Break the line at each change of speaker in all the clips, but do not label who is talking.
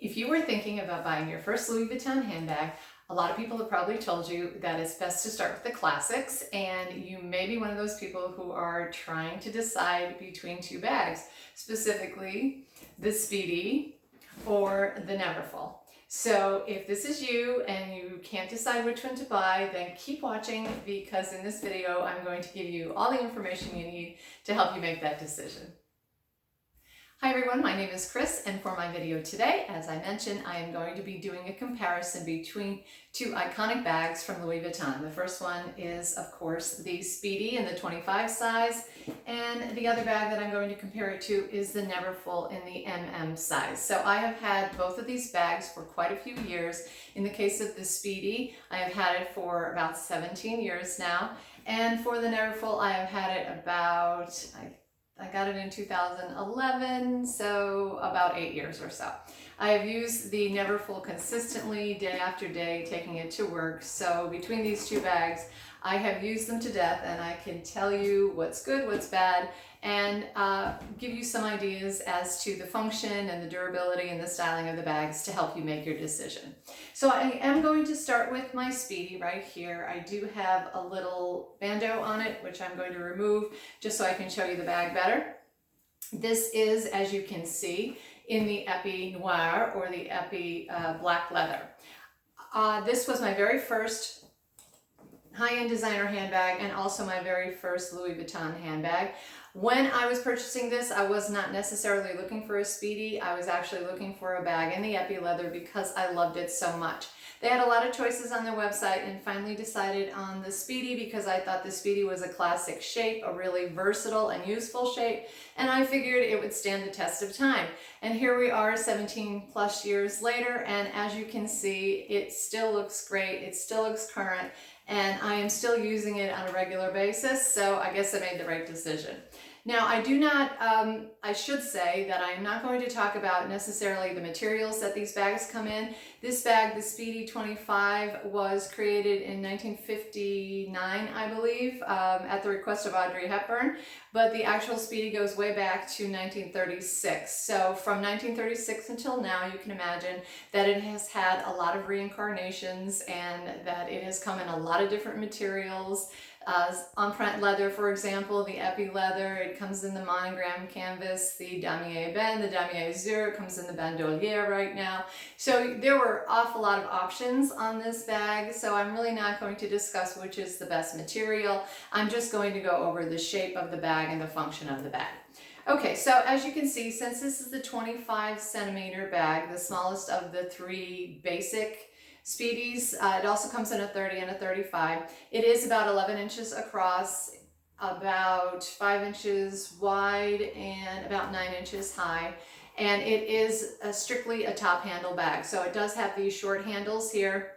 If you were thinking about buying your first Louis Vuitton handbag, a lot of people have probably told you that it's best to start with the classics, and you may be one of those people who are trying to decide between two bags, specifically the Speedy or the Neverfull. So if this is you and you can't decide which one to buy, then keep watching, because in this video I'm going to give you all the information you need to help you make that decision. Hi everyone, my name is Chris, and for my video today, as I mentioned, I am going to be doing a comparison between two iconic bags from Louis Vuitton. The first one is, of course, the Speedy in the 25 size, and the other bag that I'm going to compare it to is the Neverfull in the MM size. So I have had both of these bags for quite a few years. In the case of the Speedy, I have had it for about 17 years now, and for the Neverfull, I have had it about, I got it in 2011, so about 8 years or so. I have used the Neverfull consistently, day after day, taking it to work. So between these two bags, I have used them to death, and I can tell you what's good, what's bad, and give you some ideas as to the function and the durability and the styling of the bags to help you make your decision. So I am going to start with my Speedy right here. I do have a little bandeau on it, which I'm going to remove just so I can show you the bag better. This is, as you can see, in the Epi Noir, or the Epi black leather. This was my very first high-end designer handbag, and also my very first Louis Vuitton handbag. When I was purchasing this, I was not necessarily looking for a Speedy. I was actually looking for a bag in the Epi leather because I loved it so much. They had a lot of choices on their website, and finally decided on the Speedy because I thought the Speedy was a classic shape, a really versatile and useful shape, and I figured it would stand the test of time. And here we are 17 plus years later, and as you can see, it still looks great, it still looks current, and I am still using it on a regular basis, so I guess I made the right decision. Now, I do not, I should say that I am not going to talk about necessarily the materials that these bags come in. This bag, the Speedy 25, was created in 1959, I believe, at the request of Audrey Hepburn, but the actual Speedy goes way back to 1936. So from 1936 until now, you can imagine that it has had a lot of reincarnations, and that it has come in a lot of different materials. Empreinte leather, for example, the Epi leather, it comes in the monogram canvas, the damier ebene, the damier azur, comes in the bandolier right now. So there were an awful lot of options on this bag, so I'm really not going to discuss which is the best material. I'm just going to go over the shape of the bag and the function of the bag. Okay, so as you can see, since this is the 25 centimeter bag, the smallest of the three basic Speedies, it also comes in a 30 and a 35. It is about 11 inches across, about 5 inches wide, and about 9 inches high. And it is strictly a top handle bag. So it does have these short handles here.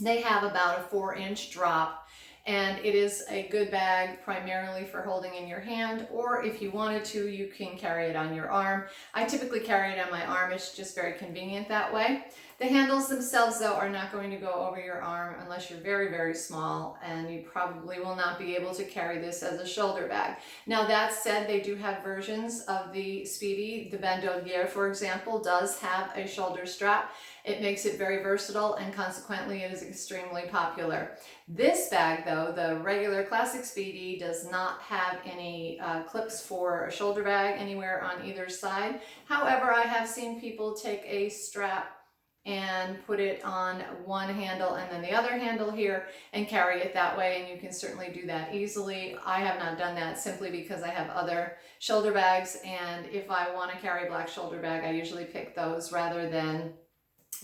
They have about a 4-inch drop. And it is a good bag primarily for holding in your hand, or if you wanted to, you can carry it on your arm. I typically carry it on my arm. It's just very convenient that way. The handles themselves, though, are not going to go over your arm unless you're very, very small, and you probably will not be able to carry this as a shoulder bag. Now, that said, they do have versions of the Speedy. The bandolier, for example, does have a shoulder strap. It makes it very versatile, and consequently it is extremely popular. This bag, though, the regular classic Speedy, does not have any clips for a shoulder bag anywhere on either side. However, I have seen people take a strap and put it on one handle and then the other handle here and carry it that way, and you can certainly do that easily. I have not done that simply because I have other shoulder bags, and if I want to carry a black shoulder bag, I usually pick those rather than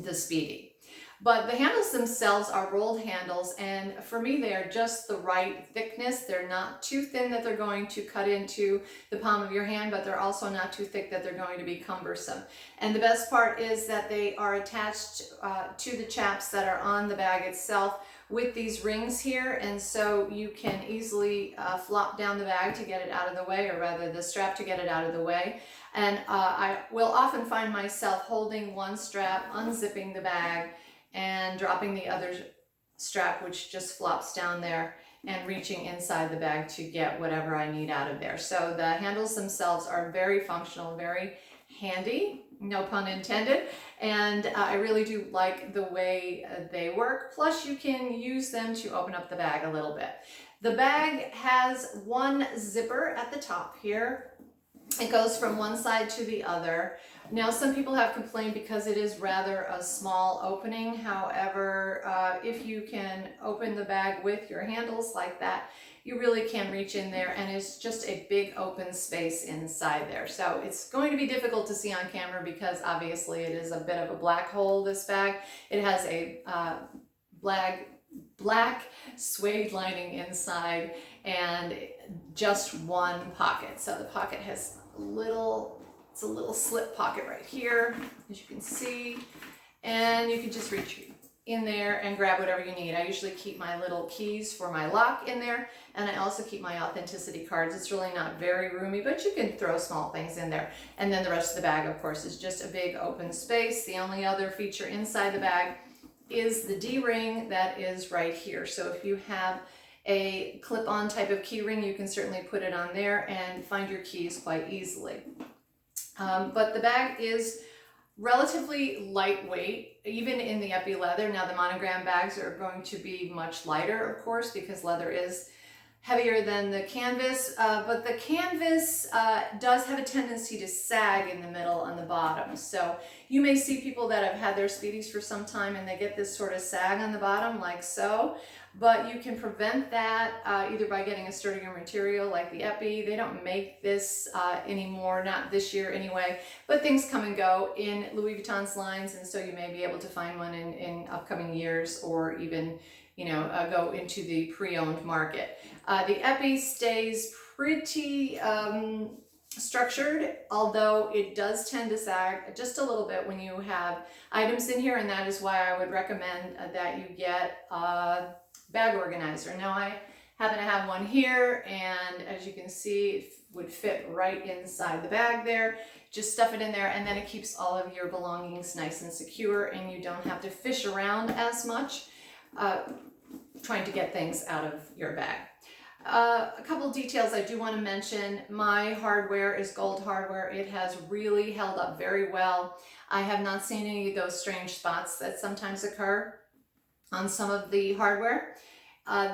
the Speedy. But the handles themselves are rolled handles, and for me they are just the right thickness. They're not too thin that they're going to cut into the palm of your hand, but they're also not too thick that they're going to be cumbersome. And the best part is that they are attached to the chaps that are on the bag itself with these rings here, and so you can easily flop down the bag to get it out of the way, or rather the strap to get it out of the way. And I will often find myself holding one strap, unzipping the bag, and dropping the other strap, which just flops down there, and reaching inside the bag to get whatever I need out of there. So the handles themselves are very functional, very handy, no pun intended. And I really do like the way they work. Plus you can use them to open up the bag a little bit. The bag has one zipper at the top here. It goes from one side to the other. Now, some people have complained because it is rather a small opening. However, if you can open the bag with your handles like that, you really can reach in there, and it's just a big open space inside there. So it's going to be difficult to see on camera because obviously it is a bit of a black hole, this bag. It has a black suede lining inside and just one pocket. So the pocket has it's a little slip pocket right here, as you can see, and you can just reach in there and grab whatever you need. I usually keep my little keys for my lock in there, and I also keep my authenticity cards. It's really not very roomy, but you can throw small things in there. And then the rest of the bag, of course, is just a big open space. The only other feature inside the bag is the D-ring that is right here. So if you have a clip-on type of key ring, you can certainly put it on there and find your keys quite easily. But the bag is relatively lightweight, even in the epi leather. Now the monogram bags are going to be much lighter, of course, because leather is heavier than the canvas, but the canvas does have a tendency to sag in the middle on the bottom. So you may see people that have had their Speedies for some time and they get this sort of sag on the bottom like so, but you can prevent that either by getting a sturdier material like the epi. They don't make this anymore, not this year anyway, but things come and go in Louis Vuitton's lines, and so you may be able to find one in upcoming years, or even go into the pre-owned market. The epi stays pretty structured, although it does tend to sag just a little bit when you have items in here, and that is why I would recommend that you get a bag organizer. Now I happen to have one here, and as you can see, it would fit right inside the bag there. Just stuff it in there, and then it keeps all of your belongings nice and secure, and you don't have to fish around as much trying to get things out of your bag. A couple details I do want to mention. My hardware is gold hardware. It has really held up very well. I have not seen any of those strange spots that sometimes occur on some of the hardware.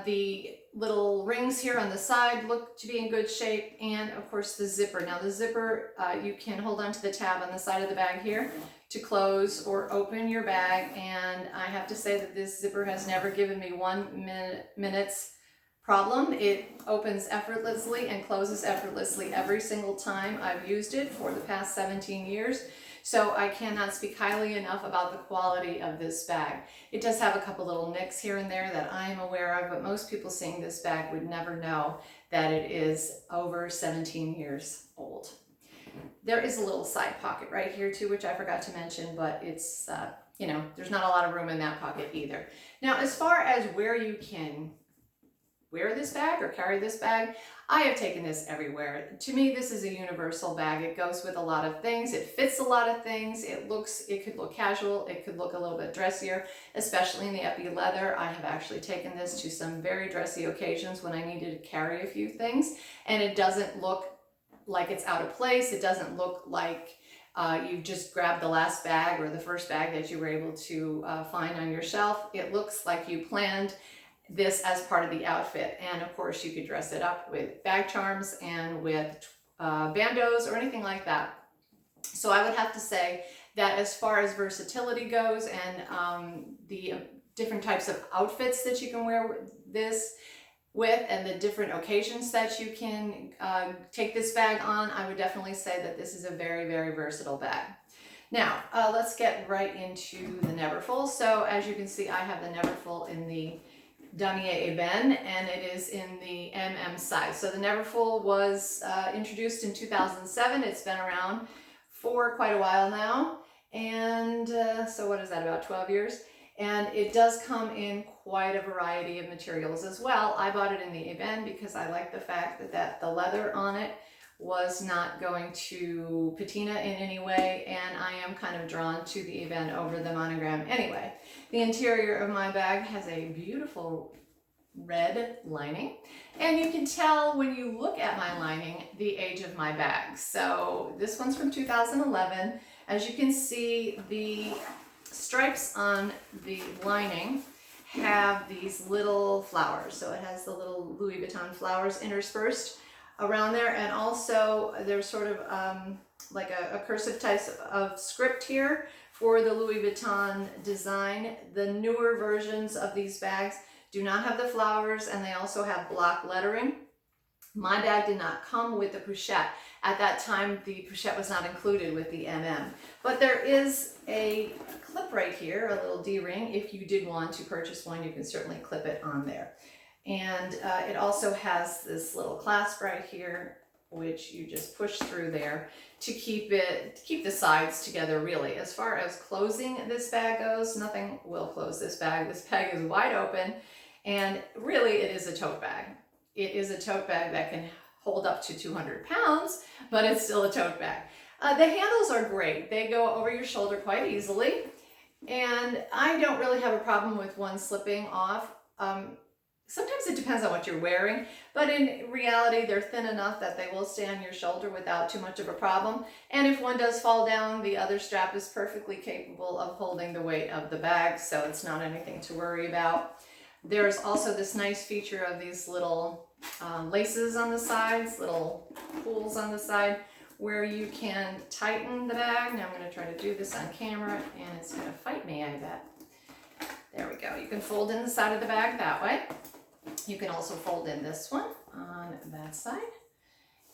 The little rings here on the side look to be in good shape, and of course the zipper. Now the zipper, you can hold on to the tab on the side of the bag here to close or open your bag, and I have to say that this zipper has never given me 1 minute's problem. It opens effortlessly and closes effortlessly every single time I've used it for the past 17 years. So I cannot speak highly enough about the quality of this bag. It does have a couple little nicks here and there that I'm aware of, but most people seeing this bag would never know that it is over 17 years old. There is a little side pocket right here too, which I forgot to mention, but it's, there's not a lot of room in that pocket either. Now, as far as where you can wear this bag or carry this bag, I have taken this everywhere. To me, this is a universal bag. It goes with a lot of things. It fits a lot of things. It could look casual. It could look a little bit dressier, especially in the epi leather. I have actually taken this to some very dressy occasions when I needed to carry a few things, and it doesn't look like it's out of place. It doesn't look like you just grabbed the last bag or the first bag that you were able to find on your shelf. It looks like you planned this as part of the outfit, and of course you could dress it up with bag charms and with bandos or anything like that. So I would have to say that as far as versatility goes and the different types of outfits that you can wear this with and the different occasions that you can take this bag on, I would definitely say that this is a very, very versatile bag. Now, let's get right into the Neverfull. So as you can see, I have the Neverfull in the Damier Ebene, and it is in the MM size. So the Neverfull was introduced in 2007. It's been around for quite a while now, and so what is that, about 12 years? And it does come in quite a variety of materials as well. I bought it in the Ebene because I like the fact that the leather on it was not going to patina in any way, and I am kind of drawn to the Ebene over the monogram anyway. The interior of my bag has a beautiful red lining, and you can tell when you look at my lining the age of my bag. So this one's from 2011. As you can see, the stripes on the lining have these little flowers. So it has the little Louis Vuitton flowers interspersed around there, and also there's sort of like a cursive type of script here for the Louis Vuitton design. The newer versions of these bags do not have the flowers, and they also have block lettering. My bag did not come with the pochette. At that time, the pochette was not included with the MM. But there is a clip right here, a little D-ring. If you did want to purchase one, you can certainly clip it on there. And it also has this little clasp right here, which you just push through there to keep the sides together, really. As far as closing this bag goes, nothing will close this bag. This bag is wide open, and really it is a tote bag. It is a tote bag that can hold up to 200 pounds, but it's still a tote bag. The handles are great. They go over your shoulder quite easily, and I don't really have a problem with one slipping off. Sometimes it depends on what you're wearing, but in reality, they're thin enough that they will stay on your shoulder without too much of a problem. And if one does fall down, the other strap is perfectly capable of holding the weight of the bag, so it's not anything to worry about. There's also this nice feature of these little laces on the sides, little pulls on the side, where you can tighten the bag. Now I'm going to try to do this on camera, and it's going to fight me, I bet. There we go. You can fold in the side of the bag that way. You can also fold in this one on that side.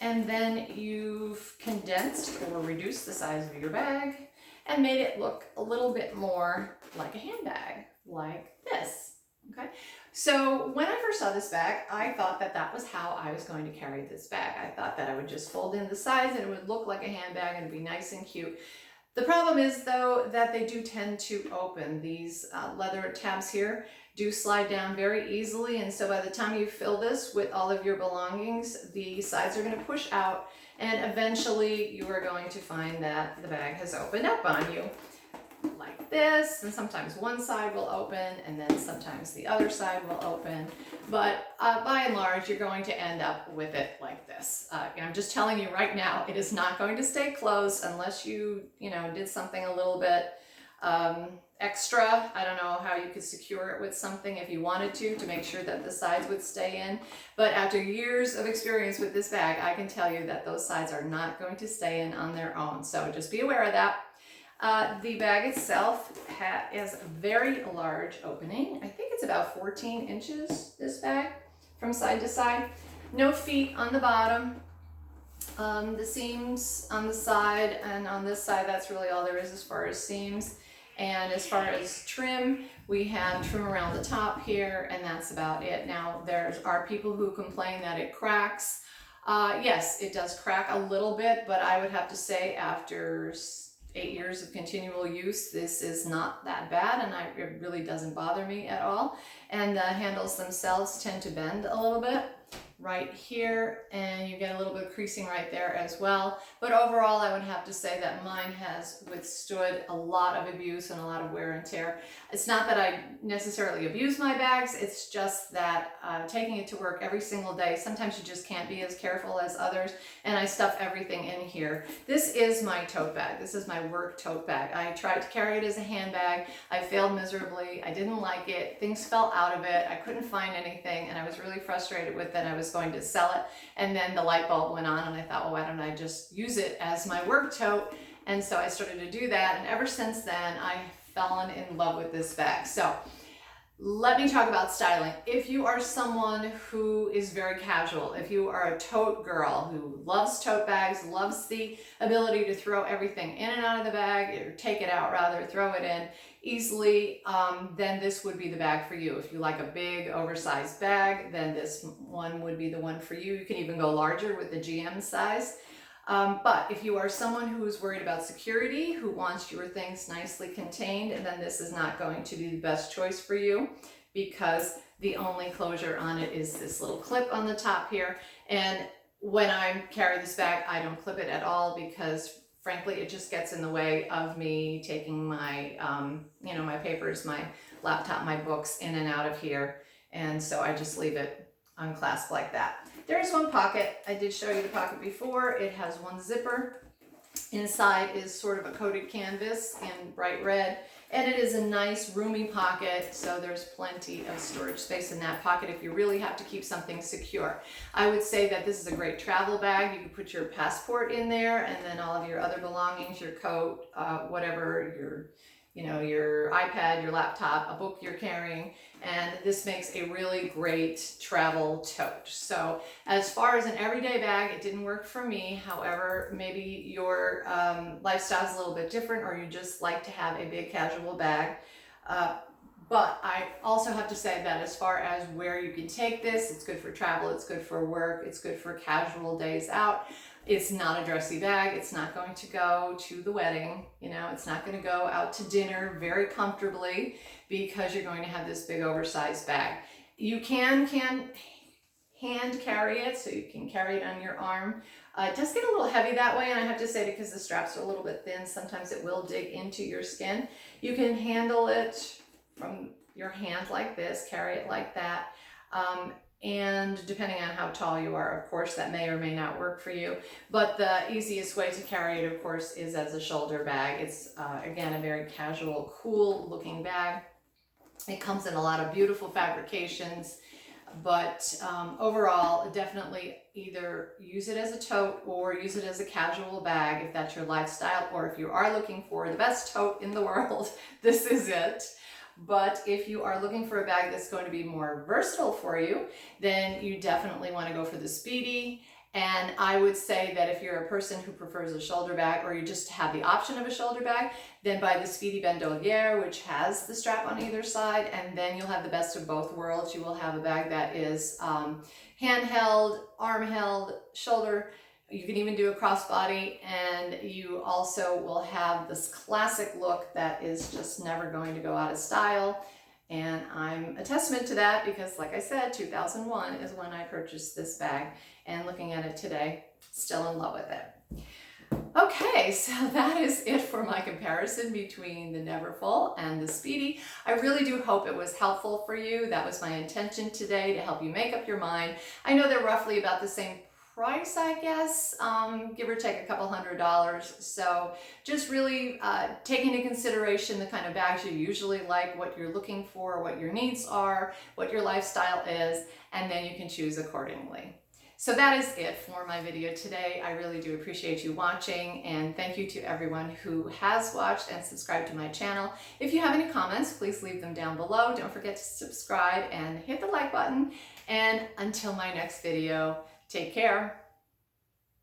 And then you've condensed or reduced the size of your bag and made it look a little bit more like a handbag, like this. Okay. So when I first saw this bag, I thought that that was how I was going to carry this bag. I thought that I would just fold in the sides and it would look like a handbag and it'd be nice and cute. The problem is, though, that they do tend to open. These leather tabs here do slide down very easily, and so by the time you fill this with all of your belongings, the sides are going to push out, and eventually you are going to find that the bag has opened up on you like this, and sometimes one side will open and then sometimes the other side will open, but by and large you're going to end up with it like this. I'm just telling you right now, it is not going to stay closed unless you did something a little bit extra. I don't know how you could secure it with something if you wanted to make sure that the sides would stay in, but after years of experience with this bag, I can tell you that those sides are not going to stay in on their own, so just be aware of that. The bag itself has a very large opening. I think it's about 14 inches, this bag, from side to side. No feet on the bottom. The seams on the side and on this side, that's really all there is as far as seams. And as far as trim, we have trim around the top here, and that's about it. Now, there are people who complain that it cracks. Yes, it does crack a little bit, but I would have to say after 8 years of continual use, this is not that bad, and it really doesn't bother me at all. And the handles themselves tend to bend a little bit right here, and you get a little bit of creasing right there as well. But overall, I would have to say that mine has withstood a lot of abuse and a lot of wear and tear. It's not that I necessarily abuse my bags, it's just that taking it to work every single day, sometimes you just can't be as careful as others, and I stuff everything in here. This is my tote bag. This is my work tote bag. I tried to carry it as a handbag. I failed miserably. I didn't like it. Things fell out of it. I couldn't find anything, and I was really frustrated with it. I was going to sell it, and then the light bulb went on, and I thought, well, why don't I just use it as my work tote? And so I started to do that, and ever since then I've fallen in love with this bag. So let me talk about styling. If you are someone who is very casual, if you are a tote girl who loves tote bags, loves the ability to throw everything in and out of the bag, or take it out rather, throw it in easily, then this would be the bag for you. If you like a big oversized bag, then this one would be the one for you. You can even go larger with the GM size. But if you are someone who is worried about security, who wants your things nicely contained, then this is not going to be the best choice for you, because the only closure on it is this little clip on the top here. And when I carry this bag, I don't clip it at all, because frankly, it just gets in the way of me taking my, my papers, my laptop, my books in and out of here. And so I just leave it unclasped like that. There is one pocket. I did show you the pocket before. It has one zipper Inside is sort of a coated canvas in bright red, and it is a nice roomy pocket, so there's plenty of storage space in that pocket if you really have to keep something secure. I would say that this is a great travel bag. You can put your passport in there, and then all of your other belongings, your coat, whatever, your iPad, your laptop, a book you're carrying, and this makes a really great travel tote. So as far as an everyday bag, it didn't work for me. However, maybe your lifestyle is a little bit different, or you just like to have a big casual bag. But I also have to say that as far as where you can take this, it's good for travel, it's good for work, it's good for casual days out. It's not a dressy bag. It's not going to go to the wedding. It's not going to go out to dinner very comfortably because you're going to have this big oversized bag. You can hand carry it, so you can carry it on your arm. It does get a little heavy that way, and I have to say, because the straps are a little bit thin, sometimes it will dig into your skin. You can handle it from your hand like this, carry it like that. And depending on how tall you are, of course, that may or may not work for you. But the easiest way to carry it, of course, is as a shoulder bag. It's, again, a very casual, cool looking bag. It comes in a lot of beautiful fabrications, but overall, definitely either use it as a tote or use it as a casual bag if that's your lifestyle, or if you are looking for the best tote in the world, this is it. But if you are looking for a bag that's going to be more versatile for you, then you definitely want to go for the Speedy. And I would say that if you're a person who prefers a shoulder bag, or you just have the option of a shoulder bag, then buy the Speedy Bandolier, which has the strap on either side, and then you'll have the best of both worlds. You will have a bag that is handheld, arm held, shoulder. You can even do a crossbody, and you also will have this classic look that is just never going to go out of style. And I'm a testament to that because, like I said, 2001 is when I purchased this bag, and looking at it today, still in love with it. Okay, so that is it for my comparison between the Neverfull and the Speedy. I really do hope it was helpful for you. That was my intention today, to help you make up your mind. I know they're roughly about the same price, I guess, give or take a couple $100. So just really take into consideration the kind of bags you usually like, what you're looking for, what your needs are, what your lifestyle is, and then you can choose accordingly. So that is it for my video today. I really do appreciate you watching, and thank you to everyone who has watched and subscribed to my channel. If you have any comments, please leave them down below. Don't forget to subscribe and hit the like button. And until my next video, take care.